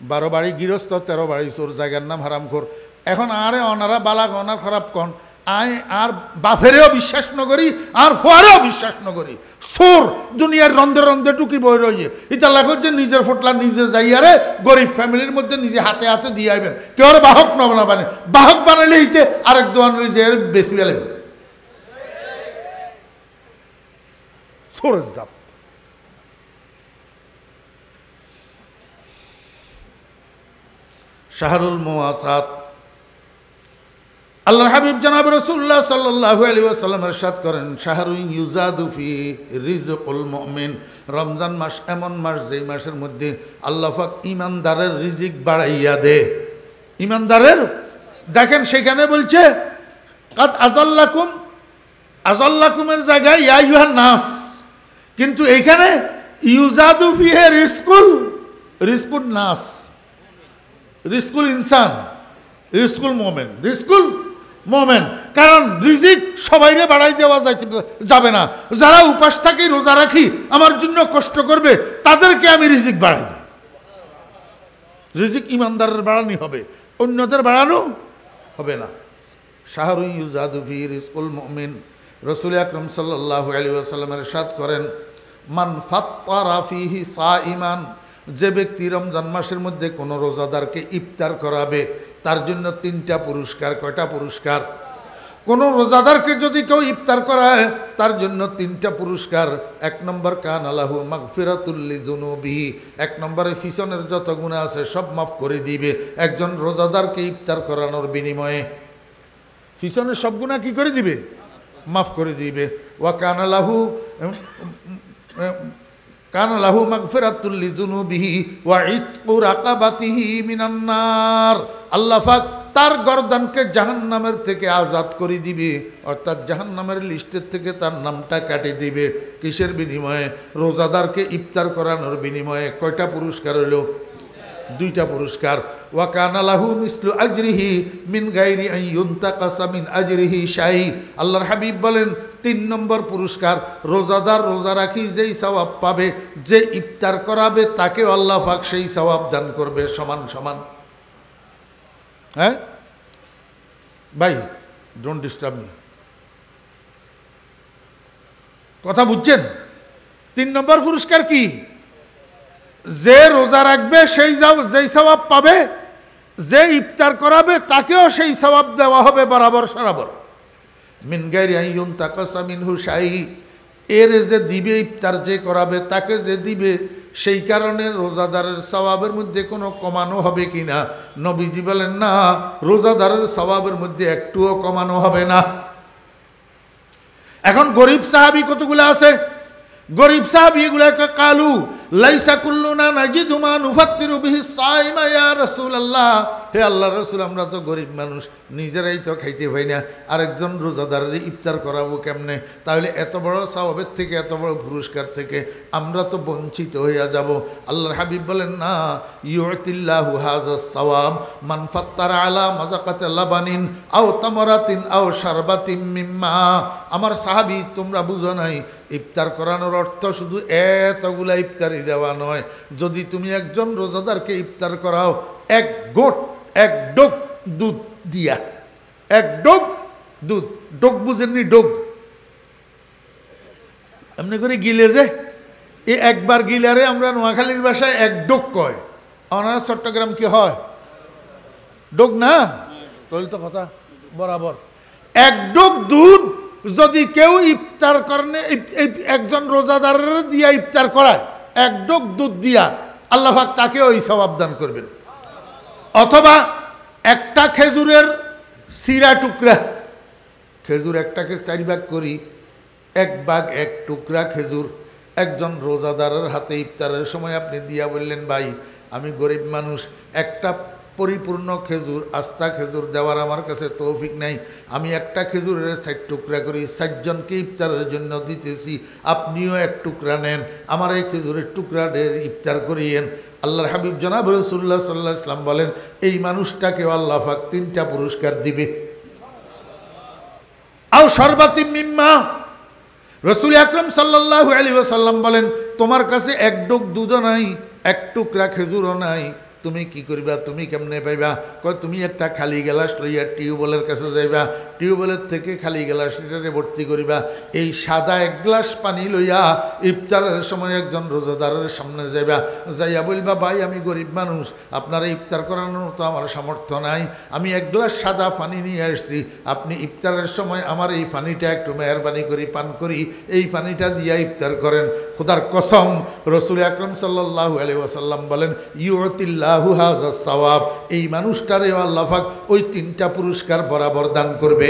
12 বাড়ি গৃহস্থ, 13 বাড়ি চোর, জায়গার নাম হারামখোর। এখন আরে অনারা বালাক অনার খারাপ কন, আয় আর বাপেরেও বিশ্বাস নকরি আর ফোয়ারেও বিশ্বাস নকরি সোর দুনিয়ার রন্ধে রন্ধে টুকি বই রইয়ে এটা লাগো যে নিজের ফোটলা নিজে যাইয়ারে গরিব ফ্যামিলির মধ্যে নিজে হাতে হাতে দিয়ে আইবেন কেউ আর বাহক না বানে বাহক বানালে এইতে আরেক দোয়ান যে বেশি বেলে সোরের জাত শাহরুল মুওয়াসাত আল্লাহর হাবিব জনাব রাসূলুল্লাহ সাল্লাল্লাহু আলাইহি ওয়াসাল্লাম ইরশাদ করেন শাহরুন ইউজাদু ফি রিজকুল মুমিন রমজান মাস এমন মাস যেই মাসের মধ্যে আল্লাহ পাক ঈমানদারের রিজিক বাড়াইয়া দে ঈমানদারের দেখেন সেখানে বলছে কাদ আযাল্লাকুমের জায়গায় ইয়া আইয়ুহান নাস কিন্তু এইখানে ইউজাদু ফিহি রিজকুল নাস রিজকুল ইনসান রিজকুল মোমেন কারণ রিজিক সবাইরে বাড়াই দেওয়া যাবে না যারা উপাস থাকি রোজা রাখি আমার জন্য কষ্ট করবে তাদেরকে আমি রিজিক বাড়াই দেব রিজিক ইমানদারের বাড়ানি হবে অন্যদের বাড়ানো হবে না শাহরু ইউজাদু ফি রিজকুল মুমিন রাসূল আকরাম সাল্লাল্লাহু আলাইহি ওয়াসাল্লাম ইরশাদ করেন মান ফাত্তারা ফিহি সাইমান যে ব্যক্তি রমজান মাসের মধ্যে কোনো রোজাদারকে ইফতার করাবে তার জন্য 3টা পুরস্কার কয়টা পুরস্কার কোনো রোজাদারকে যদি কেউ ইফতার করায় তার জন্য 3টা পুরস্কার 1 নম্বর কানা লাহু মাগফিরাতুল লিযুনুবিহি 1 নম্বরে পিছনের যত গুনাহ আছে সব মাফ করে দিবে একজন রোজাদারকে ইফতার করানোর বিনিময়ে পিছনের সব গুনাহ কি করে দিবে মাফ করে দিবে ওয়া কানা লাহু মাগফিরাতুল লিযুনুবিহি ওয়া ইতকু রাকাবাতিহি মিনান নার আল্লাহ পাক তার গর্দানকে জাহান্নামের থেকে আজাদ করে দিবে অর্থাৎ জাহান্নামের লিস্টের থেকে তার নামটা কেটে দিবে কিসের বিনিময়ে রোজাদারকে ইফতার করানোর বিনিময়ে কয়টা পুরস্কার হলো 2টা পুরস্কার ওয়া কানা লাহু মিসলু আজরিহি মিন গায়রি আন ইউনতাকাসা মিন আজরিহি শাই আল্লাহর হাবিব বলেন 3 নম্বর পুরস্কার রোজাদার রোজা রাখি যেই সওয়াব পাবে যে ইফতার করাবে তাকে আল্লাহ পাক সেই সওয়াব দান করবে সমান সমান হ্যাঁ ভাই ডোন্ট ডিস্টার্ব মি কথা বুঝছেন 3 নম্বর পুরস্কার কি যে রোজা রাখবে সেই যেই সওয়াব পাবে যে ইফতার করাবে তাকেও সেই সওয়াব দেওয়া হবে বরাবর সরাবর মিন গায়রি আন ইউনতাকাসা মিনহু শাই এর যে দিবে ইফতার যে করাবে তাকে যে দিবে সেই কারণে রোজাদারের সওয়াবের মধ্যে কোনো কমানো হবে কিনা নবীজি বলেন না রোজাদারের সওয়াবের মধ্যে একটুও কমানো হবে না এখন গরিব সাহাবী কতগুলো আছে গরিব সাহাবী এগুলাকে কালু লাইসা কুল্লুনা নাজিদু মা নুফাত্তিরু বিহি সাইমা ইয়া রাসূলুল্লাহ হে আল্লাহর রাসূল আমরা তো গরিব মানুষ নিজেরাই তো খাইতে পাই না আরেকজন রোজাদারের ইফতার করাবো কেমনে তাহলে এত বড় সওয়াবের থেকে এত বড় পুরস্কার থেকে আমরা তো বঞ্চিত হইয়া যাব আল্লাহর হাবিব বলেন না ইউতিল্লাহু হাযাস সাওয়াব মান ফাত্তারা আলা মাযাকাতি লাবানিন আও তামারাতিন আও শারবাতিন মিম্মা আমার সাহাবী তোমরা বুঝো নাই ইফতার করানোর অর্থ শুধু এতগুলা ইফতারি দেওয়া নয় যদি তুমি একজন রোজাদারকে ইফতার করাও এক ডোক দুধ দিয়া এক ডোক দুধ ডোক বুঝেননি ডোক এমনি করে গিলে যে এই একবার গিলারে আমরা নোয়াখালীর ভাষায় এক ডোক কয় ওনারা চট্টগ্রাম কি হয় ডোক না তাহলে তো কথা বরাবর এক ডোক দুধ যদি কেউ ইফতার করেন একজন রোজাদারের দিয়া ইফতার করায় এক ডোক দুধ দিয়া আল্লাহ পাক তাকে ওই সওয়াব দান করবেন অথবা একটা খেজুরের সিরা টুকরা খেজুর একটাকে 4 ভাগ করি 1 ভাগ 1 টুকরা খেজুর একজন রোজাদারের হাতে ইফতারের সময় আপনি দিয়া বললেন ভাই আমি গরিব মানুষ একটা পরিপূর্ণ খেজুর আস্তা খেজুর দেওয়ার আমার কাছে তৌফিক নাই আমি একটা খেজুরের 4 টুকরা করি 4 জনকে ইফতারের জন্য দিতেছি আপনিও 1 টুকরা নেন আমার এই খেজুরের টুকরা দিয়ে ইফতার করিয়েন আল্লাহর হাবিব জনাব রাসূলুল্লাহ সাল্লাল্লাহু আলাইহি ওয়াসাল্লাম বলেন এই মানুষটাকে আল্লাহ পাক 3টা পুরস্কার দিবে আও শারবাতিম মিম্মা রাসূল আকরাম সাল্লাল্লাহু আলাইহি ওয়াসাল্লাম বলেন তোমার কাছে 1 ডোক দুধও নাই 1 টুকরা খেজুরও নাই তুমি কি করবা তুমি কেমনে পাইবা কয় তুমি একটা খালি গ্লাস লইয়া টিউবওয়েলের কাছে যাইবা টিউবওয়েলের থেকে খালি গ্লাস এটারে ভর্তি করিবা, এই সাদা এক গ্লাস পানি লইয়া ইফতারের সময় একজন রোজাদারের সামনে যাইবা, যাইয়া বলবা ভাই আমি গরিব মানুষ, আপনারা ইফতার করানোর তো আমার সামর্থ্য নাই, আমি এক গ্লাস সাদা পানি নিয়ে আসছি, আপনি ইফতারের সময় আমার এই পানিটা একটু মেহরবানি করি পান করি, এই পানিটা দিয়া ইফতার করেন। খোদার কসম রাসূল আকরাম সাল্লাল্লাহু আলাইহি ওয়াসাল্লাম বলেন ইউতিল্লাহু হাযা সওয়াব, এই মানুষটারে আল্লাহ পাক ওই 3টা পুরস্কার বরাবর দান করবে।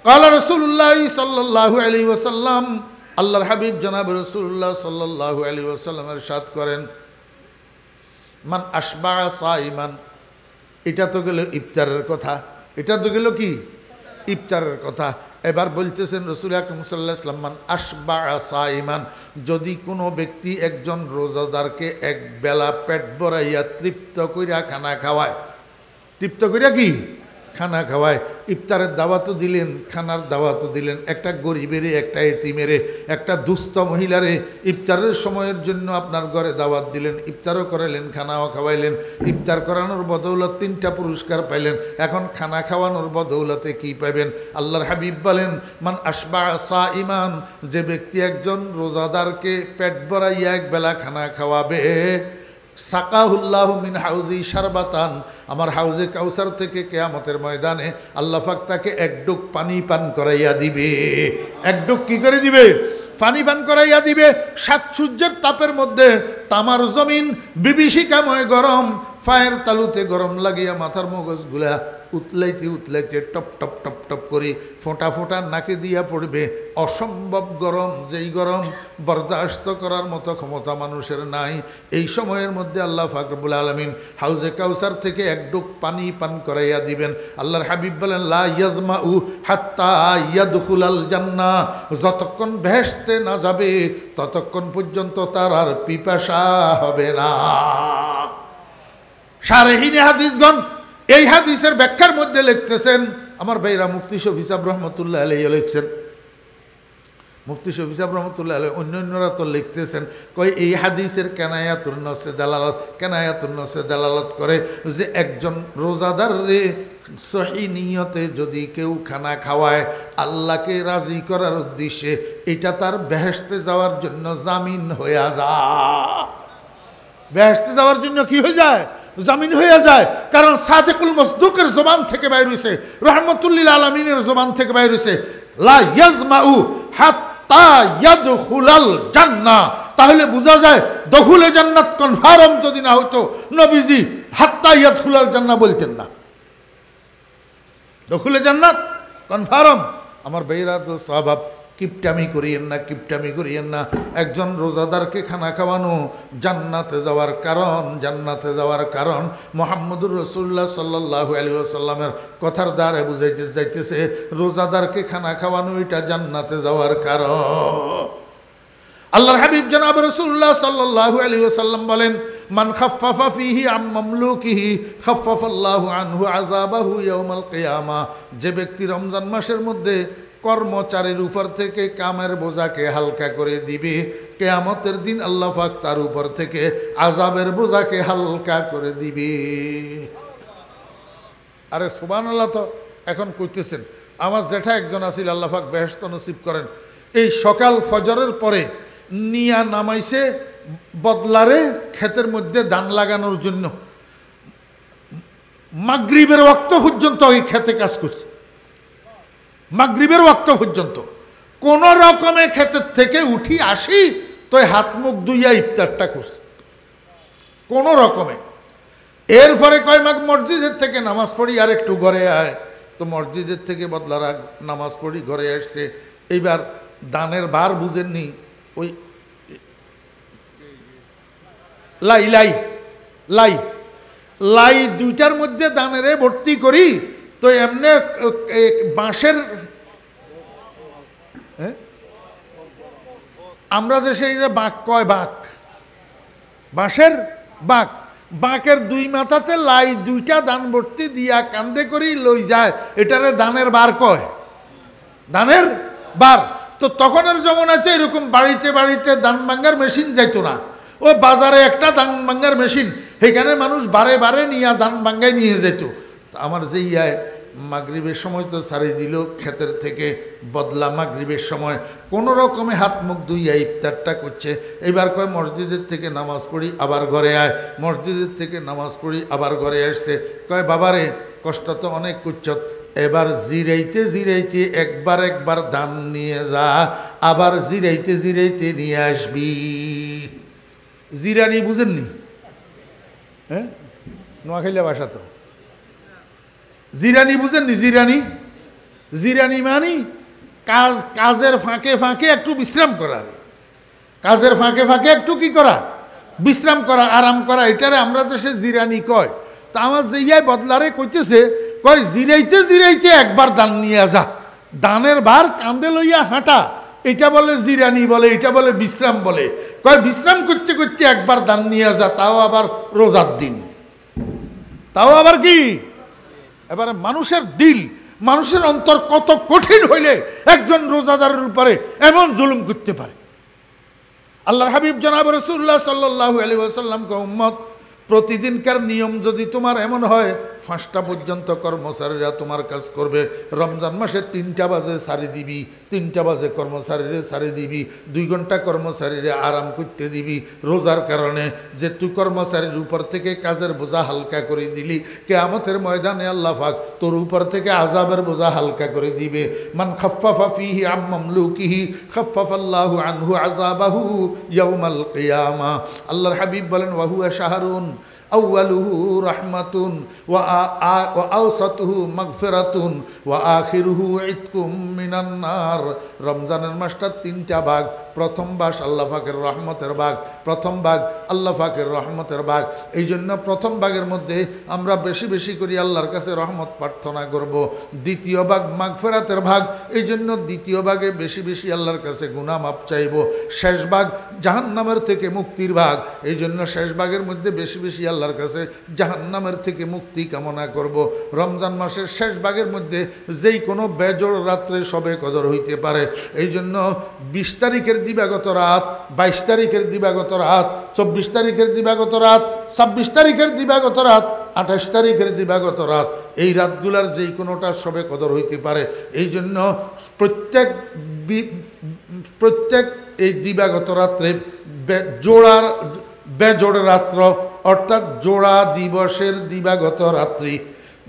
قال رسول الله صلى الله عليه وسلم, আল্লাহর হাবিব জনাব রাসূলুল্লাহ সাল্লাল্লাহু আলাইহি ওয়াসাল্লাম ইরশাদ করেন মান আশবা সাইমান, এটা তো গেল ইফতারের কথা, এটা তো গেল কি ইফতারের কথা। এবার বলতেছেন রাসূল আকরাম সাল্লাল্লাহু আলাইহি ওয়াসাল্লাম মান আশবা সাইমান, যদি কোনো ব্যক্তি একজন রোজাদারকে এক বেলা পেট ভরাইয়া তৃপ্ত কইরা খানা খাওয়ায়, তৃপ্ত কইরা কি খানা খাওয়ায়, ইফতারের দাওয়াতও দিলেন, খানার দাওয়াতও দিলেন, একটা গরিবেরে, একটা এতিমেরে, একটা দুস্থ মহিলারে ইফতারের সময়ের জন্য আপনার ঘরে দাওয়াত দিলেন, ইফতারও করাইলেন, খানাও খাওয়াইলেন, ইফতার করানোর বদৌলত 3টা পুরস্কার পাইলেন। এখন খানা খাওয়ানোর বদৌলতে কি পাইবেন? আল্লাহর হাবিব বলেন মান আশবা সাইমান, যে ব্যক্তি একজন রোজাদারকে পেট ভরাইয়া এক বেলা খানা খাওয়াবে, সাকাহুল্লাহু মিন হাউজি শারবাতান, আমার হাউজে কাউসার থেকে কিয়ামতের ময়দানে আল্লাহ পাক তাকে এক ডুক পানি পান করাইয়া দিবে। এক ডুক কি করে দিবে? পানি পান করাইয়া দিবে। 7 সূর্যের তাপের মধ্যে তামার জমিন বিভীষিকাময় গরম, ফায়ের তালুতে গরম লাগিয়া মাথার মগজগুলা উতলাইতে উতলাইতে টপ টপ টপ টপ করে ফোঁটা ফোঁটা নাকে দিয়া পড়বে। অসম্ভব গরম, যেই গরম বরদাস্ত করার মতো ক্ষমতা মানুষের নাই। এই সময়ের মধ্যে আল্লাহ পাক রব্বুল আলামিন হাউজে কাউসার থেকে এক ডুক পানি পান করাইয়া দিবেন। আল্লাহর হাবিব বলেন লা ইয়াজমাউ হাত্তা ইয়াদখুলাল জান্নাহ, যতক্ষণ বেহেশতে না যাবে ততক্ষণ পর্যন্ত তার আর পিপাসা হবে না। শারহিনে হাদিসগণ এই হাদিসের ব্যাখ্যার মধ্যে লিখতেছেন, আমার ভাইরা মুফতি শফি সাহেব রহমতুল্লাহ আলাইহি লিখছেন, মুফতি শফি সাহেব রহমতুল্লাহ আলাইহি, অন্যান্যরা তো লিখতেছেন কই এই হাদিসের কেনায়াতুন নসে দালালাত, কেনায়াতুন নসে দালালাত করে যে একজন রোজাদার রে সহি নিয়তে যদি কেউ খানা খাওয়ায় আল্লাহকে রাজি করার উদ্দেশ্যে, এটা তার বেহেশতে যাওয়ার জন্য জামিন হয়ে যায়। বেহেশতে যাওয়ার জন্য কি হয়ে যায়? জামিন হয়ে যায়। কারণ সাদিকুল মসদুকের জবান থেকে বাইর হইছে, রহমতুল্লিল আলামিনের জবান থেকে বাইর হইছে লা ইয়াজমাউ হাত্তা ইয়াদখুলাল জান্নাহ। তাহলে বোঝা যায় দখুলে জান্নাত কনফার্ম যদি না হতো নবীজি হাত্তা ইয়াদখুলাল জান্নাহ বলতেন না। দখুলে জান্নাত কনফার্ম। আমার ভাইরা তো স্বভাব কিপটামি করিয়েন না, কিপটামি করিয়েন না। একজন রোজাদারকে খানা খাওয়ানো জান্নাতে যাওয়ার কারণ, জান্নাতে যাওয়ার কারণ মুহাম্মদুর রাসূলুল্লাহ সাল্লাল্লাহু আলাইহি ওয়াসাল্লামের কথার দ্বারা বুঝাইতে যাইতেছে রোজাদারকে খানা খাওয়ানো এটা জান্নাতে যাওয়ার কারণ। আল্লাহর হাবিব জনাব রাসূলুল্লাহ সাল্লাল্লাহু আলাইহি ওয়াসাল্লাম বলেন মান খাফফাফা ফিহি আম মামলুকিহি খাফফাল্লাহু আনহু আযাবাহু ইয়াউমাল কিয়ামাহ। যে ব্যক্তি রমজান মাসের মধ্যে কর্মচারীর উপর থেকে কামের বোঝাকে হালকা করে দিবে, কিয়ামতের দিন আল্লাহ পাক তার উপর থেকে আযাবের বোঝাকে হালকা করে দিবে। আরে সুবহানাল্লাহ, তো এখন কইতেছেন আমার জেঠা একজন আছিল, আল্লাহ পাক বেহেশত নসিব করেন, এই সকাল ফজরের পরে নিয়া নামাইছে বদলারে ক্ষেতের মধ্যে ধান লাগানোর জন্য, মাগরিবের ওয়াক্ত পর্যন্ত ওই ক্ষেতে কাজ করছে, মাগরিবের ওয়াক্ত পর্যন্ত কোন রকমে ক্ষেতের থেকে উঠি আসি তো হাত মুখ ধুইয়া ইফতারটা করছে কোন রকমে। এরপরে কয় মাগ মসজিদের থেকে নামাজ পড়ি আর একটু ঘরে আয়, তো মসজিদের থেকে বদলারা নামাজ পড়ি ঘরে আসছে। এইবার দানের ভার বুঝেননি, ওই লাই লাই লাই লাই দুইটার মধ্যে দানের ভর্তি করি, তো এমনি বাঁশের, আমরা দেশে বাঁক কয়, বাঁক বাঁশের বাঁক, বাঁকের দুই মাথাতে লাই দুইটা দান ভর্তি দিয়া কান্দে করি লই যায়, এটারে দানের বার কয়, দানের বার। তো তখনের জমানাতে এরকম বাড়িতে বাড়িতে দান ভাঙ্গার মেশিন যাইতো না, ও বাজারে একটা দান ভাঙ্গার মেশিন, সেখানে মানুষ বারে বারে নিয়ে দান ভাঙ্গায় নিয়ে যেত। আমার যে ইয়ায় মাগরিবের সময় তো সারি দিল ক্ষেতের থেকে বদলা মাগরিবের সময় কোনো রকমে হাত মুখ ধুইয়া ইফতারটা করছে। এবার কয় মসজিদের থেকে নামাজ পড়ি আবার ঘরে আয়, মসজিদের থেকে নামাজ পড়ি আবার ঘরে আসছে। কয় বাবারে কষ্ট তো অনেক করছত, এবার জিরাইতে জিরাইতে একবার ধান নিয়ে যা, আবার জিরাইতে জিরাইতে নিয়ে আসবি। জিরানি বুঝেননি? হ্যাঁ, নোয়াখাইলা ভাষা তো জিরানি বুঝেননি? জিরানি, জিরানি মানি কাজের ফাঁকে ফাঁকে একটু বিশ্রাম করা, কাজের ফাঁকে ফাঁকে একটু কি করা, বিশ্রাম করা, আরাম করা, এটারে আমরা দেশে জিরানি কয়। তা আমার যে ইয়াই বদলারে কইতেছে, কয় জিরাইতে জিরাইতে একবার দান নিয়ে যা, দানের ভার কাঁধে লইয়া হাঁটা, এটা বলে জিরানি বলে, এটা বলে বিশ্রাম বলে। কয় বিশ্রাম করতে করতে একবার দান নিয়ে যা, তাও আবার রোজার দিন, তাও আবার কি। এবারে মানুষের দিল, মানুষের অন্তর কত কঠিন হইলে একজন রোজাদারের উপরে এমন জুলুম করতে পারে। আল্লাহর হাবিব জনাব রাসূলুল্লাহ সাল্লাল্লাহু আলাইহি ওয়াসাল্লাম কে উম্মত, প্রতিদিনকার নিয়ম যদি তোমার এমন হয় 5টা পর্যন্ত কর্মচারীরা তোমার কাজ করবে, রমজান মাসে 3টা বাজে সারি দিবি, 3টা বাজে কর্মচারীরে সারি দিবি, 2 ঘন্টা কর্মচারীরে আরাম করতে দিবি রোজার কারণে, যে তুই কর্মচারীর উপর থেকে কাজের বোঝা হালকা করে দিলি, কিয়ামতের ময়দানে আল্লাহ পাক তোর উপর থেকে আযাবের বোঝা হালকা করে দিবে। মান খাফফাফা ফীহি আম মামলুকিহি খাফফাল্লাহু আনহু আযাবাহু ইয়াউমাল কিয়ামা। আল্লাহর হাবিব বলেন, ওয়া হুয়া শাহরুন আউয়ালুহু রাহমাতুন ওয়া আওসাতুহু মাগফিরাতুন ওয়া আখিরুহু ইতকুম মিনান নার। রমজানের মাসটা 3টা ভাগ, প্রথম ভাগ আল্লাহ পাকের রহমতের ভাগ, প্রথম ভাগ আল্লাহ পাকের রহমতের ভাগ। এই জন্য প্রথম ভাগের মধ্যে আমরা বেশি বেশি করে আল্লাহর কাছে রহমত প্রার্থনা করব। দ্বিতীয় ভাগ মাগফিরাতের ভাগ, এই জন্য দ্বিতীয় ভাগে বেশি বেশি আল্লাহর কাছে গুনাহ মাপ চাইব। শেষ ভাগ জাহান্নামের থেকে মুক্তির ভাগ, এই জন্য শেষ ভাগের মধ্যে বেশি বেশি আল্লাহর কাছে জাহান্নামের থেকে মুক্তি কামনা করব। রমজান মাসের শেষ ভাগের মধ্যে যেই কোনো বেজোড় রাত্রে সবে কদর হইতে পারে, এই জন্য 20 তারিখের দিবাগত রাত, 22 তারিখের দিবাগত রাত, 24 তারিখের দিবাগত রাত, 26 তারিখের দিবাগত রাত, 28 তারিখের দিবাগত রাত, এই রাতগুলার যেই কোনোটা সবে কদর হইতে পারে। এই জন্য প্রত্যেক এই দিবাগত রাত্রে বেজোড় রাত্র অর্থাৎ জোড়া দিবসের দিবাগত রাত্রি,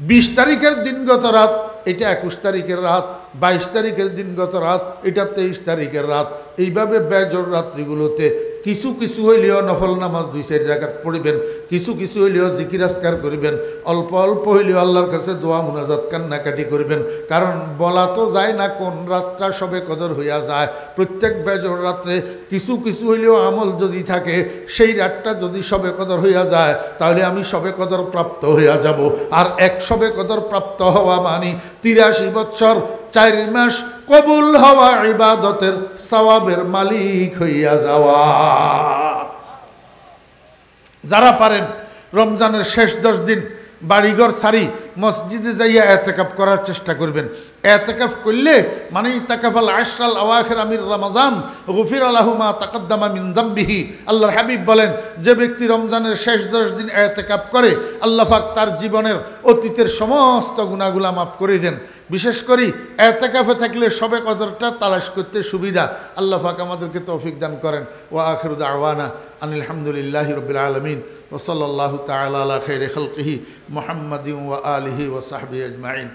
20 তারিখের দিনগত রাত এটা 21 তারিখের রাত, 22 তারিখের দিনগত রাত এটা 23 তারিখের রাত। এইভাবে বেজোড় রাত্রিগুলোতে কিছু কিছু হইলেও নফল নামাজ 2-4 রাকাত পড়িবেন, কিছু কিছু হইলেও জিকির আজকার করিবেন, অল্প অল্প হইলেও আল্লাহর কাছে দোয়া মুনাজাত কান্নাকাটি করিবেন। কারণ বলা তো যায় না কোন রাতটা সবে কদর হইয়া যায়। প্রত্যেক বেজোড় রাত্রে কিছু কিছু হইলেও আমল যদি থাকে, সেই রাতটা যদি সবে কদর হইয়া যায়, তাহলে আমি সবে কদর প্রাপ্ত হইয়া যাব। আর এক সবে কদর প্রাপ্ত হওয়া মানে 83 বৎসর 4 মাস কবুল হওয়া ইবাদতের সওয়াবের মালিক হইয়া যাওয়া। যারা পারেন রমজানের শেষ 10 দিন বাড়িঘর সারি মসজিদে যাইয়া এতেকাফ করার চেষ্টা করবেন। এতেকাফ করলে মানে তাকাফাল আশরাল আওয়াখির আমির রমাদান গুফির লাহু মা তাকদ্দামা মিন যামবিহি। আল্লাহর হাবিব বলেন, যে ব্যক্তি রমজানের শেষ 10 দিন এতেকাফ করে, আল্লাহ পাক তার জীবনের অতীতের সমস্ত গুনাহগুলা মাফ করে দেন। বিশেষ করে এতেকাফে থাকলে সবে কদরটা তালাশ করতে সুবিধা। আল্লাহ পাক আমাদেরকে তৌফিক দান করেন। ওয়া আখিরু দাওয়ানা আনিল হামদুলিল্লাহি রাব্বিল আলামিন ওয়া সাল্লাল্লাহু তাআলা আলা খাইরি খালকিহি মুহাম্মাদিন ওয়া আলিহি ওয়া সাহবিহি আজমাইন।